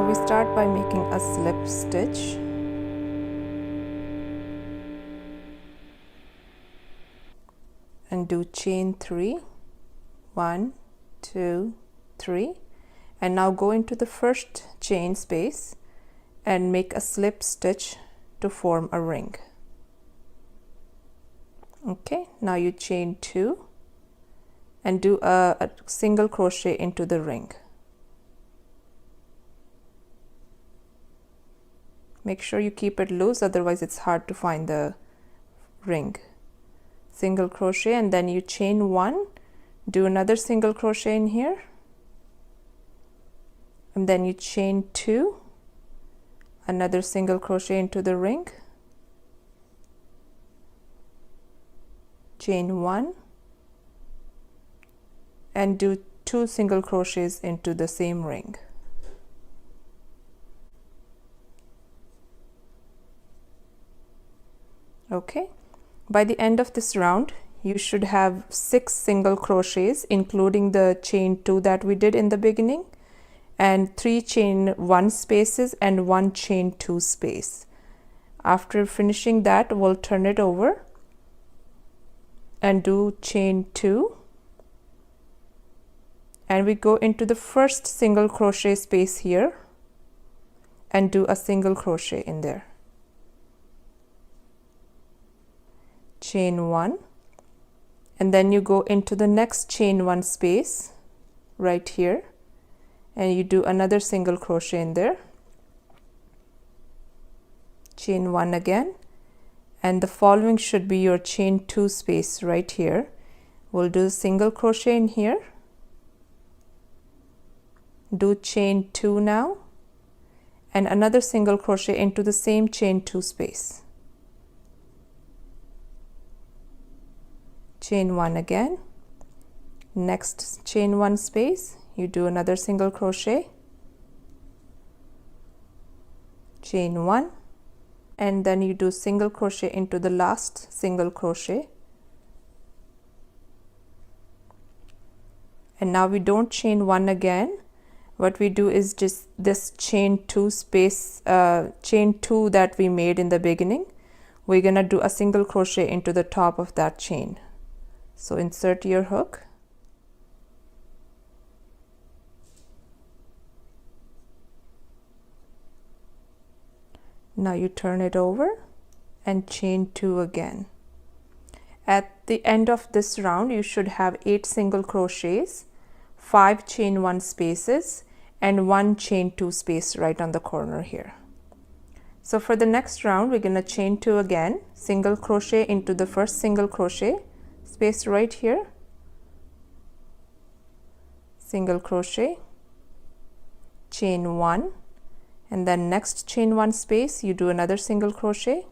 So we start by making a slip stitch. And do chain 3, 1, 2, 3, and now go into the first chain space and make a slip stitch to form a ring. Okay, now you chain 2 and do a single crochet into the ring. Make sure you keep it loose, otherwise it's hard to find the ring. Single crochet, and then you chain 1, do another single crochet in here, and then you chain 2, another single crochet into the ring, chain 1, and do 2 single crochets into the same ring. Okay. By the end of this round, you should have 6 single crochets, including the chain 2 that we did in the beginning, and 3 chain 1 spaces and 1 chain 2 space. After finishing that, we'll turn it over and do chain 2, and we go into the first single crochet space here and do a single crochet in there. Chain 1, and then you go into the next chain 1 space right here and you do another single crochet in there, chain 1 again, and the following should be your chain 2 space right here. We'll do a single crochet in here, do chain 2 now, and another single crochet into the same chain 2 space. Chain 1 again, next chain 1 space, you do another single crochet, chain 1, and then you do single crochet into the last single crochet. And now we don't chain 1 again. What we do is just this chain 2 space, chain 2 that we made in the beginning, we're gonna do a single crochet into the top of that chain. So insert your hook, now you turn it over and chain 2 again. At the end of this round, you should have 8 single crochets, 5 chain 1 spaces, and 1 chain 2 space right on the corner here. So for the next round, we're gonna chain 2 again, single crochet into the first single crochet space right here, single crochet, chain 1, and then next chain 1 space you do another single crochet,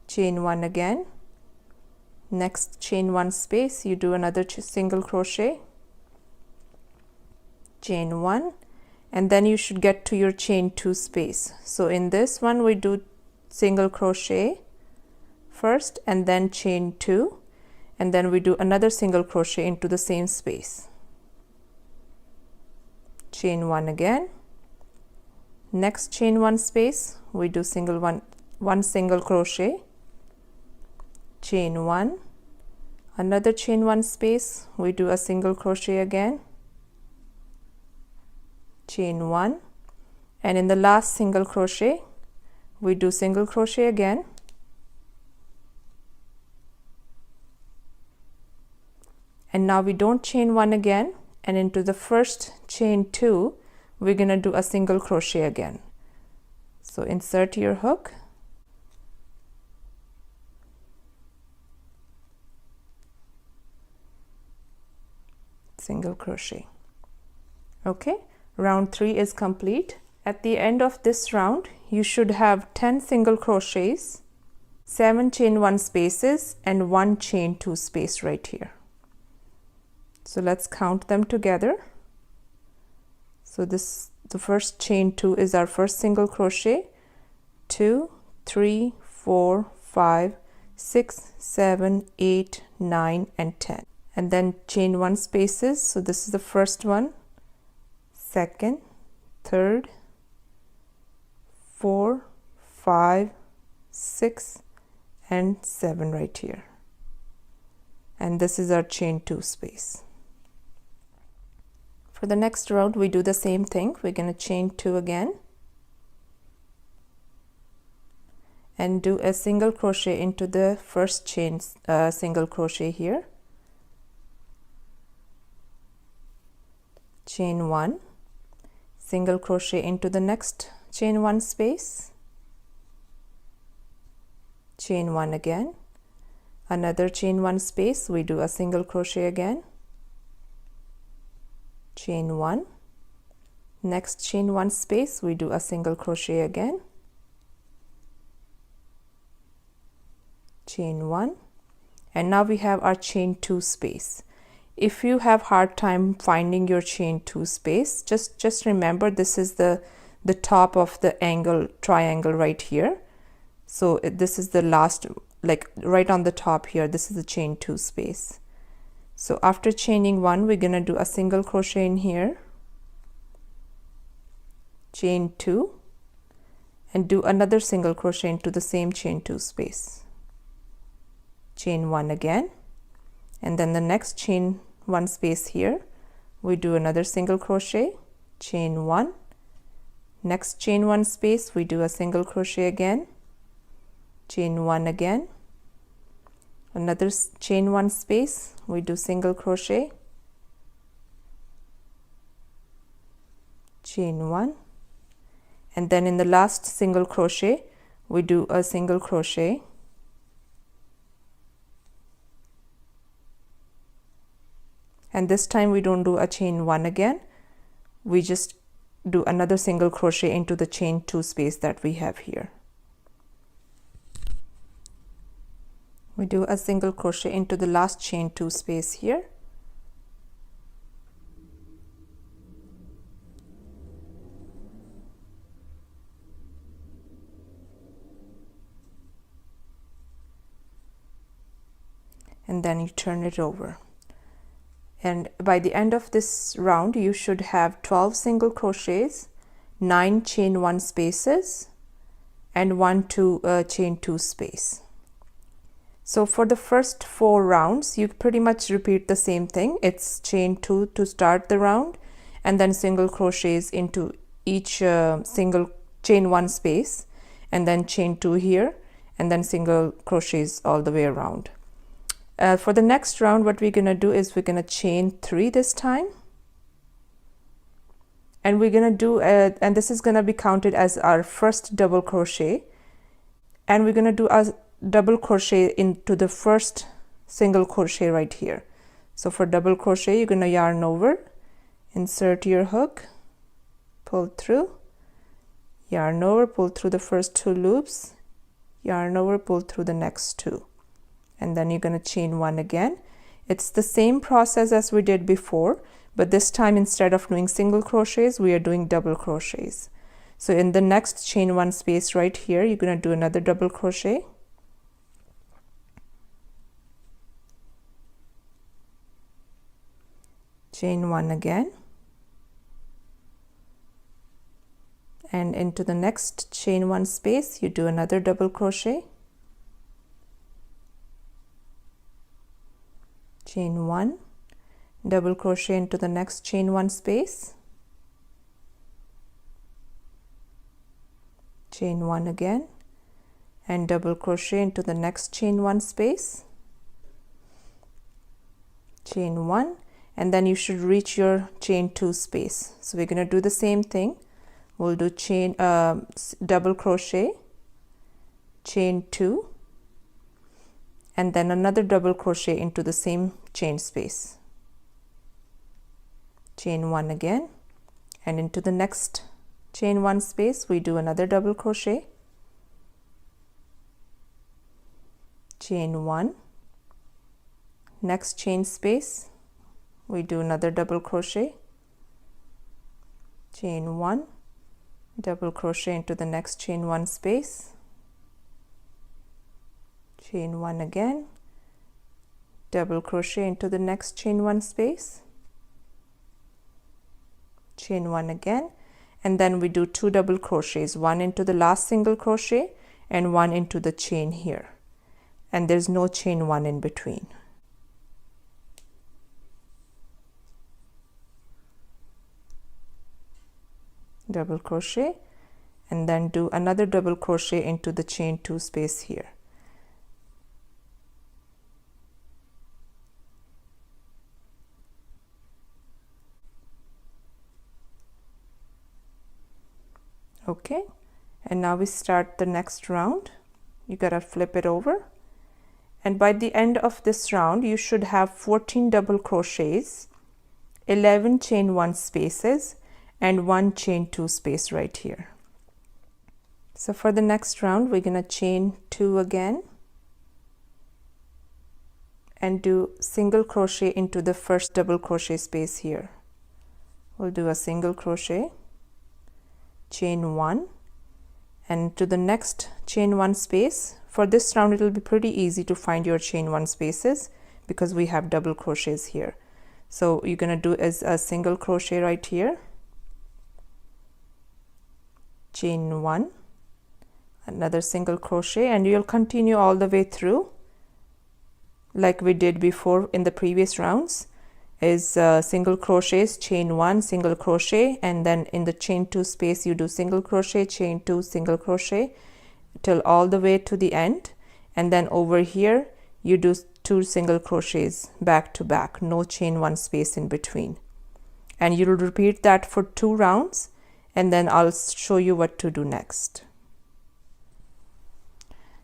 chain 1 again, next chain 1 space you do another single crochet, chain 1, and then you should get to your chain 2 space. So in this one we do single crochet first and then chain 2, and then we do another single crochet into the same space, chain 1 again, next chain 1 space we do one single crochet, chain 1, another chain 1 space we do a single crochet again, chain 1, and in the last single crochet we do single crochet again, and now we don't chain 1 again, and into the first chain 2 we're gonna do a single crochet again. So insert your hook, single crochet. Okay, round 3 is complete. At the end of this round you should have 10 single crochets, 7 chain 1 spaces, and 1 chain 2 space right here. So let's count them together. So the first chain 2 is our first single crochet, 2, 3, 4, 5, 6, 7, 8, 9, and 10. And then chain 1 spaces. So this is the first one, second, third, 4, 5, 6 and 7 right here, and this is our chain 2 space. For the next round we do the same thing. We're going to chain 2 again and do a single crochet into the first chain single crochet here, chain 1, single crochet into the next chain 1 space, chain 1 again, another chain 1 space, we do a single crochet again, chain 1, next chain 1 space, we do a single crochet again, chain 1, and now we have our chain 2 space. If you have hard time finding your chain 2 space, just remember this is the top of the angle triangle right here. So this is the last, like right on the top here, this is the chain 2 space. So after chaining 1, we're gonna do a single crochet in here, chain 2, and do another single crochet into the same chain 2 space, chain 1 again, and then the next chain 1 space here, we do another single crochet, chain 1, next chain 1 space, we do a single crochet again, chain 1 again, another chain 1 space, we do single crochet, chain 1, and then in the last single crochet we do a single crochet, and this time we don't do a chain 1 again, we just do another single crochet into the chain 2 space that we have here. We do a single crochet into the last chain 2 space here, and then you turn it over. And by the end of this round you should have 12 single crochets, 9 chain 1 spaces and 1 chain 2 space. So for the first 4 rounds you pretty much repeat the same thing. It's chain 2 to start the round and then single crochets into each single chain 1 space and then chain 2 here and then single crochets all the way around. For the next round what we're going to do is we're going to chain 3 this time, and we're going to do and this is going to be counted as our first double crochet, and we're going to do a double crochet into the first single crochet right here. So for double crochet you're going to yarn over, insert your hook, pull through, yarn over, pull through the first 2 loops, yarn over, pull through the next 2, and then you're going to chain 1 again. It's the same process as we did before, but this time instead of doing single crochets we are doing double crochets. So in the next chain 1 space right here you're going to do another double crochet, chain 1 again, and into the next chain 1 space you do another double crochet, chain 1, double crochet into the next chain 1 space, chain 1 again, and double crochet into the next chain 1 space, chain 1, and then you should reach your chain 2 space. So we're going to do the same thing. We'll do chain double crochet, chain 2, and then another double crochet into the same chain space, chain 1 again, and into the next chain 1 space we do another double crochet, chain 1, next chain space we do another double crochet, chain 1, double crochet into the next chain 1 space, chain 1 again, double crochet into the next chain 1 space, chain 1 again, and then we do 2 double crochets, 1 into the last single crochet and 1 into the chain here, and there's no chain 1 in between. Double crochet, and then do another double crochet into the chain 2 space here. Okay, and now we start the next round. You gotta flip it over, and by the end of this round you should have 14 double crochets, 11 chain 1 spaces and 1 chain 2 space right here. So for the next round we're gonna chain 2 again and do single crochet into the first double crochet space here. We'll do a single crochet, chain 1, and to the next chain 1 space. For this round it will be pretty easy to find your chain 1 spaces because we have double crochets here. So you're gonna do is a single crochet right here, chain 1, another single crochet, and you'll continue all the way through like we did before in the previous rounds. Is single crochets, chain 1, single crochet, and then in the chain 2 space you do single crochet, chain 2, single crochet till all the way to the end, and then over here you do 2 single crochets back to back, no chain 1 space in between, and you'll repeat that for 2 rounds, and then I'll show you what to do next.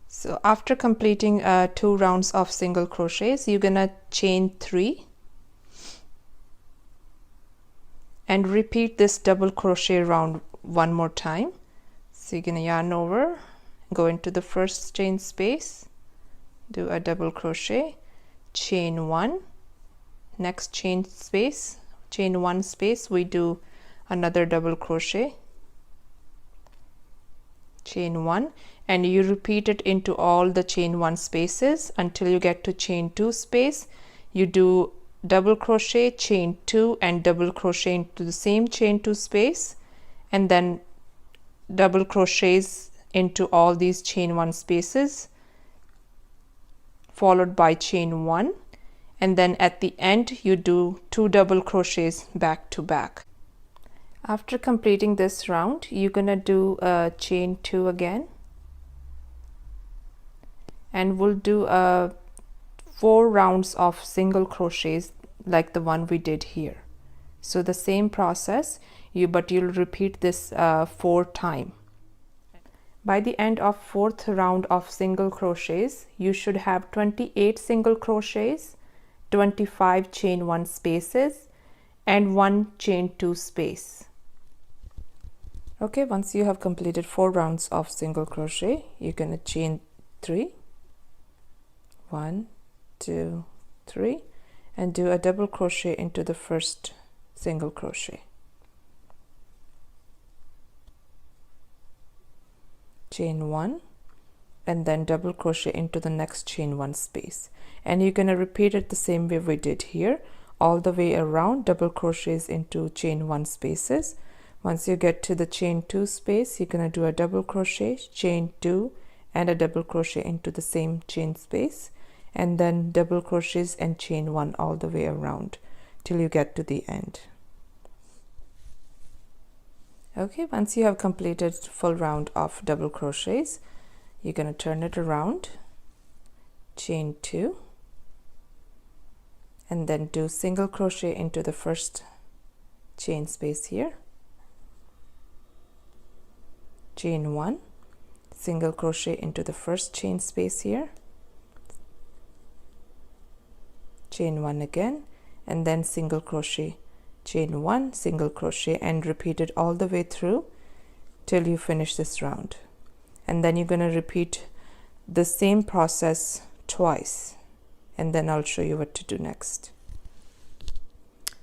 So after completing 2 rounds of single crochets, you're gonna chain 3 and repeat this double crochet round one more time. So you're gonna yarn over, go into the first chain space, do a double crochet, chain 1, next chain space, chain 1 space, we do another double crochet, chain 1, and you repeat it into all the chain 1 spaces until you get to chain 2 space. You do double crochet, chain 2, and double crochet into the same chain 2 space, and then double crochets into all these chain 1 spaces, followed by chain 1, and then at the end you do 2 double crochets back to back. After completing this round, you're gonna do a chain 2 again, and we'll do 4 rounds of single crochets like the one we did here. So the same process, but you'll repeat this 4 times. By the end of 4th round of single crochets, you should have 28 single crochets, 25 chain 1 spaces, and 1 chain 2 space. Okay, once you have completed 4 rounds of single crochet, you're gonna chain 3, 1, 2, 3, and do a double crochet into the first single crochet, chain 1, and then double crochet into the next chain 1 space, and you're going to repeat it the same way we did here, all the way around, double crochets into chain 1 spaces. Once you get to the chain 2 space, you're going to do a double crochet, chain 2, and a double crochet into the same chain space, and then double crochets and chain 1 all the way around till you get to the end. Okay, once you have completed full round of double crochets, you're going to turn it around, chain 2, and then do single crochet into the first chain space here, chain 1, single crochet into the first chain space here, chain 1 again, and then single crochet, chain 1, single crochet, and repeat it all the way through till you finish this round. And then you're going to repeat the same process twice, and then I'll show you what to do next.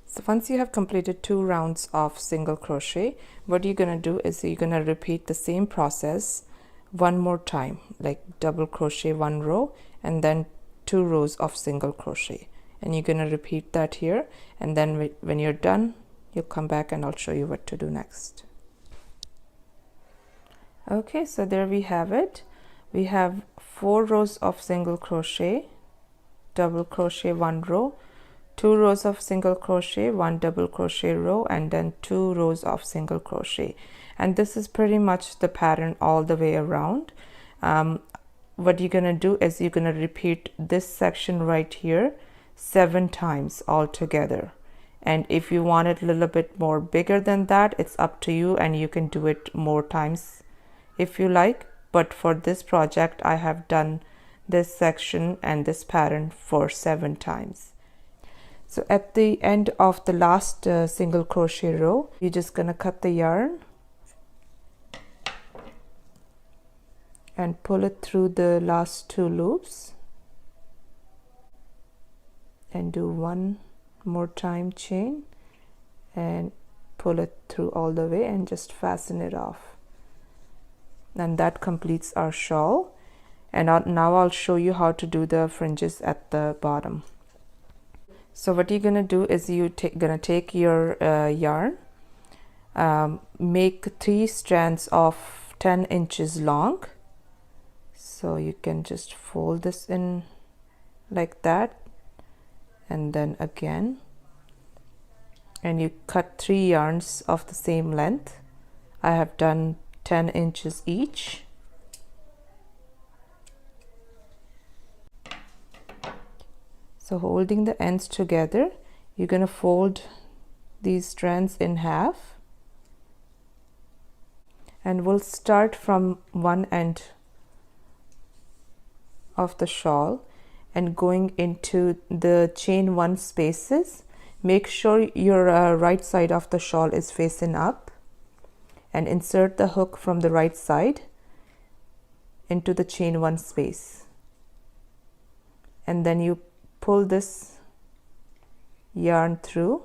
So once you have completed 2 rounds of single crochet, what you're going to do is you're going to repeat the same process one more time, like double crochet 1 row and then 2 rows of single crochet, and you're going to repeat that here, and then when you're done, you'll come back and I'll show you what to do next. Okay, so there we have it. We have 4 rows of single crochet, double crochet 1 row, 2 rows of single crochet, 1 double crochet row, and then 2 rows of single crochet. And this is pretty much the pattern all the way around. What you're gonna do is you're gonna repeat this section right here 7 times all together. And if you want it a little bit more bigger than that, it's up to you, and you can do it more times if you like. But for this project, I have done this section and this pattern for 7 times. So at the end of the last single crochet row, you're just gonna cut the yarn and pull it through the last 2 loops and do 1 more time chain and pull it through all the way and just fasten it off. And that completes our shawl. And now I'll show you how to do the fringes at the bottom. So what you're gonna do is gonna take your yarn, make 3 strands of 10 inches long. So you can just fold this in like that, and then again, and you cut 3 yarns of the same length. I have done 10 inches each. So holding the ends together, you're going to fold these strands in half, and we'll start from one end of the shawl and going into the chain 1 spaces. Make sure your right side of the shawl is facing up, and insert the hook from the right side into the chain 1 space, and then you pull this yarn through,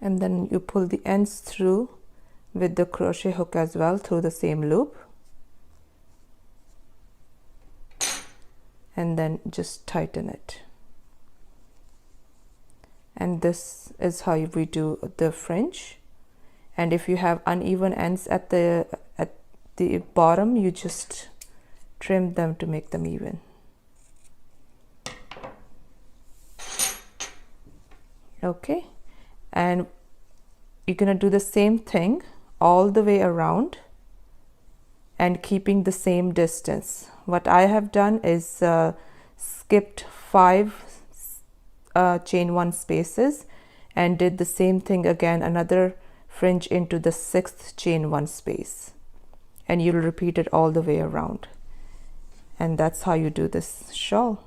and then you pull the ends through with the crochet hook as well through the same loop, and then just tighten it. And this is how we do the fringe. And if you have uneven ends at the bottom, you just trim them to make them even. Okay, and you're gonna do the same thing all the way around and keeping the same distance. What I have done is skipped 5 chain 1 spaces and did the same thing again, another fringe into the 6th chain 1 space, and you'll repeat it all the way around. And that's how you do this shawl.